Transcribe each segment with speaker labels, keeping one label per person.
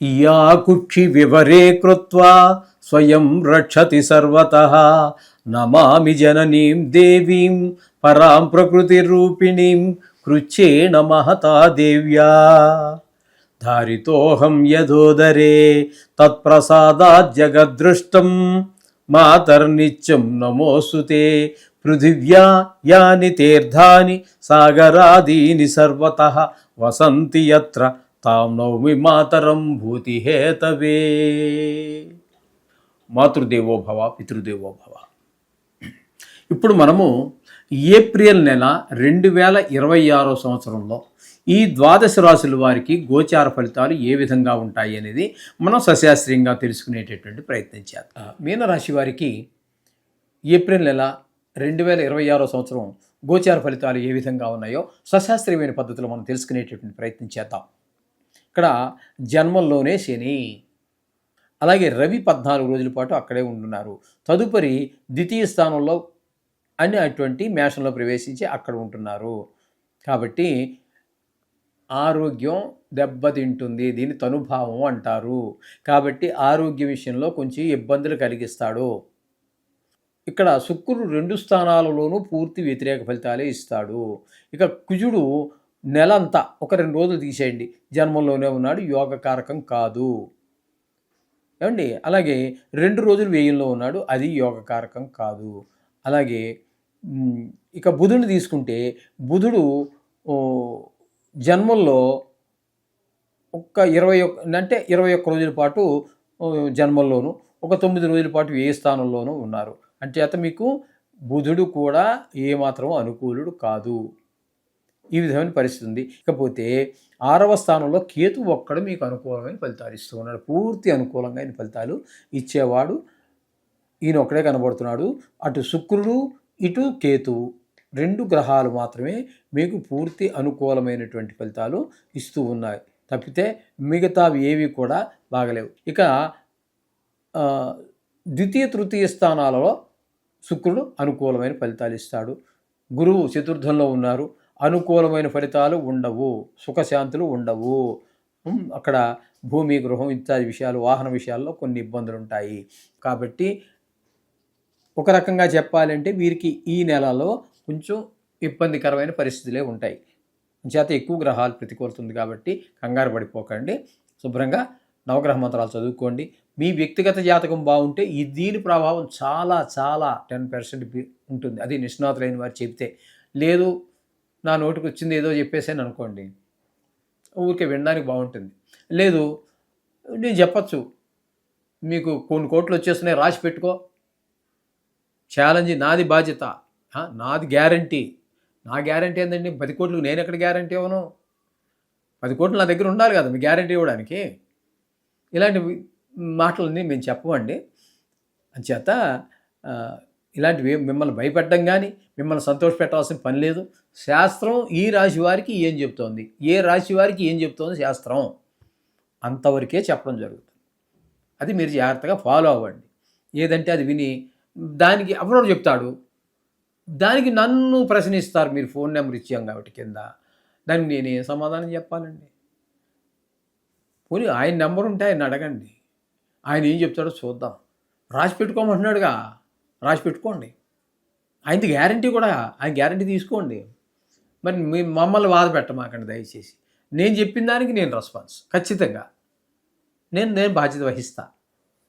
Speaker 1: Yeah కుక్షి వివరే కృత్వా స్వయం రక్షతి సర్వతః నమామి జననీం దేవీం పరాం ప్రకృతిరూపిణీం కృచ్ఛేణ మహతా దేవ్యా ధారితోహం యథోదరే తత్ప్రసాదాత్ జగద్దృష్టం మాతర్నిత్యం నమోస్తుతే పృథివ్యా యాని తీర్థాని సాగరాదీని సర్వతః వసంతి యత్ర తాం నౌమి మాతరం భూతిహేతవే. మాతృదేవో భవ పితృదేవో భవ. ఇప్పుడు మనము ఏప్రిల్ నెల 2026 సంవత్సరంలో ఈ ద్వాదశ రాశుల వారికి గోచార ఫలితాలు ఏ విధంగా ఉంటాయి అనేది మనం సశాస్త్రీయంగా తెలుసుకునేటటువంటి ప్రయత్నం చేద్దాం. మీనరాశి వారికి ఏప్రిల్ నెల 2026 సంవత్సరం గోచార ఫలితాలు ఏ విధంగా ఉన్నాయో సశాస్త్రీయమైన పద్ధతిలో మనం తెలుసుకునేటటువంటి ప్రయత్నం చేద్దాం. ఇక్కడ జన్మంలోనే శని, అలాగే రవి 14 రోజుల పాటు అక్కడే ఉంటున్నారు. తదుపరి ద్వితీయ స్థానంలో అటువంటి మేషంలో ప్రవేశించి అక్కడ ఉంటున్నారు. కాబట్టి ఆరోగ్యం దెబ్బతింటుంది. దీన్ని తనుభావం అంటారు. కాబట్టి ఆరోగ్య విషయంలో కొంచెం ఇబ్బందులు కలిగిస్తాడు. ఇక్కడ శుక్రుడు 2 స్థానాలలోనూ పూర్తి వ్యతిరేక ఫలితాలే ఇస్తాడు. ఇక కుజుడు నెలంతా ఒక 2 రోజులు తీసేయండి, జన్మంలోనే ఉన్నాడు, యోగకారకం కాదు ఏమండి. అలాగే 2 రోజులు వ్యయంలో ఉన్నాడు, అది యోగకారకం కాదు. అలాగే ఇక బుధుడిని తీసుకుంటే బుధుడు జన్మంలో ఒక 21 రోజుల పాటు జన్మంలోను, ఒక 9 రోజుల పాటు వ్యయ స్థానంలోనూ ఉన్నారు. అంటే అత మీకు బుధుడు కూడా ఏమాత్రం అనుకూలుడు కాదు. ఈ విధమైన పరిస్థితి ఉంది. ఇకపోతే 6వ స్థానంలో కేతు ఒక్కడు మీకు అనుకూలమైన ఫలితాలు ఇస్తూ ఉన్నాడు. పూర్తి అనుకూలంగా ఆయన ఫలితాలు ఇచ్చేవాడు ఈయన ఒక్కడే కనబడుతున్నాడు. అటు శుక్రుడు ఇటు కేతు 2 గ్రహాలు మాత్రమే మీకు పూర్తి అనుకూలమైనటువంటి ఫలితాలు ఇస్తూ ఉన్నాయి. తప్పితే మిగతావి ఏవి కూడా బాగలేవు. ఇక ద్వితీయ తృతీయ స్థానాలలో శుక్రుడు అనుకూలమైన ఫలితాలు ఇస్తాడు. గురువు చతుర్థంలో ఉన్నారు, అనుకూలమైన ఫలితాలు ఉండవు, సుఖశాంతులు ఉండవు. అక్కడ భూమి గృహం ఇత్యాది విషయాలు, వాహన విషయాల్లో కొన్ని ఇబ్బందులు ఉంటాయి. కాబట్టి ఒక రకంగా చెప్పాలంటే వీరికి ఈ నెలలో కొంచెం ఇబ్బందికరమైన పరిస్థితులే ఉంటాయి. చేత ఎక్కువ గ్రహాలు ప్రతికూలుతుంది కాబట్టి కంగారు పడిపోకండి. శుభ్రంగా నవగ్రహ మంత్రాలు చదువుకోండి. మీ వ్యక్తిగత జాతకం బాగుంటే దీని ప్రభావం చాలా చాలా 10% ఉంటుంది. అది నిష్ణాతులైన వారు చెబితే. లేదు నా నోటికి వచ్చింది ఏదో చెప్పేసాను అనుకోండి, ఊరికే వినడానికి బాగుంటుంది. లేదు నేను చెప్పచ్చు, మీకు కొన్ని కోట్లు వచ్చేస్తున్నాయి రాసి పెట్టుకో, ఛాలెంజ్ నాది, బాధ్యత నాది, గ్యారంటీ. నా గ్యారంటీ ఏంటండి? 10 కోట్లు నేను ఎక్కడ గ్యారంటీ ఇవ్వను? 10 కోట్లు నా దగ్గర ఉండాలి కదా మీ గ్యారంటీ ఇవ్వడానికి. ఇలాంటి మాటలన్నీ మేము చెప్పమండి. అంచేత ఇలాంటివి మిమ్మల్ని భయపెట్టడం కానీ మిమ్మల్ని సంతోషపెట్టాల్సిన పని లేదు. శాస్త్రం ఈ రాశి వారికి ఏం చెప్తోంది, ఏ రాశి వారికి ఏం చెప్తోంది శాస్త్రం, అంతవరకే చెప్పడం జరుగుతుంది. అది మీరు జాగ్రత్తగా ఫాలో అవ్వండి. ఏదంటే అది విని దానికి ఎవరో చెప్తాడు, దానికి నన్ను ప్రశ్నిస్తారు మీరు ఫోన్ నెంబర్ ఇచ్చాం కాబట్టి కింద. దానికి నేను ఏ సమాధానం చెప్పాలండి? పోనీ ఆయన నెంబర్ ఉంటే ఆయన అడగండి, ఆయన ఏం చెప్తాడో చూద్దాం. రాసి పెట్టుకోమంటున్నాడుగా, రాసి పెట్టుకోండి. ఆయనది గ్యారంటీ కూడా, ఆయన గ్యారంటీ తీసుకోండి. మరి మమ్మల్ని బాధ పెట్టమాకండి దయచేసి. నేను చెప్పిన దానికి నేను రెస్పాన్స్ ఖచ్చితంగా నేను బాధ్యత వహిస్తా.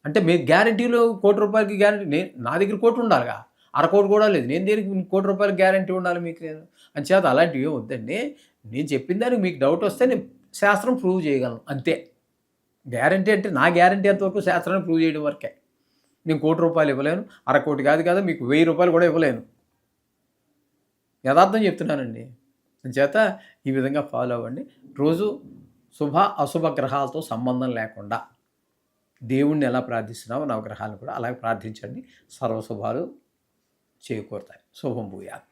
Speaker 1: అంటే మీ గ్యారంటీలో ₹1,00,00,000 గ్యారంటీ, నా దగ్గర 1 కోటి ఉండాలిగా, ₹1,00,00,000 కూడా లేదు. నేను దేనికి ₹1,00,00,000 గ్యారంటీ ఉండాలి మీకు? నేను అంచేత అలాంటివి ఏం వద్దండి. నేను చెప్పిన దానికి మీకు డౌట్ వస్తే నేను శాస్త్రం ప్రూవ్ చేయగలను అంతే. గ్యారంటీ అంటే నా గ్యారంటీ ఎంతవరకు శాస్త్రాన్ని ప్రూవ్ చేయడం వరకే. నేను ₹1,00,00,000 ఇవ్వలేను, ₹1,00,00,000 కాదు కదా, మీకు ₹1,000 కూడా ఇవ్వలేను. యథార్థం చెప్తున్నానండి. అంచేత ఈ విధంగా ఫాలో అవ్వండి. రోజు శుభ అశుభ గ్రహాలతో సంబంధం లేకుండా దేవుణ్ణి ఎలా ప్రార్థిస్తున్నామో నవగ్రహాలను కూడా అలాగే ప్రార్థించండి. సర్వశుభాలు చేకూరుతాయి. శుభం భూయాత్.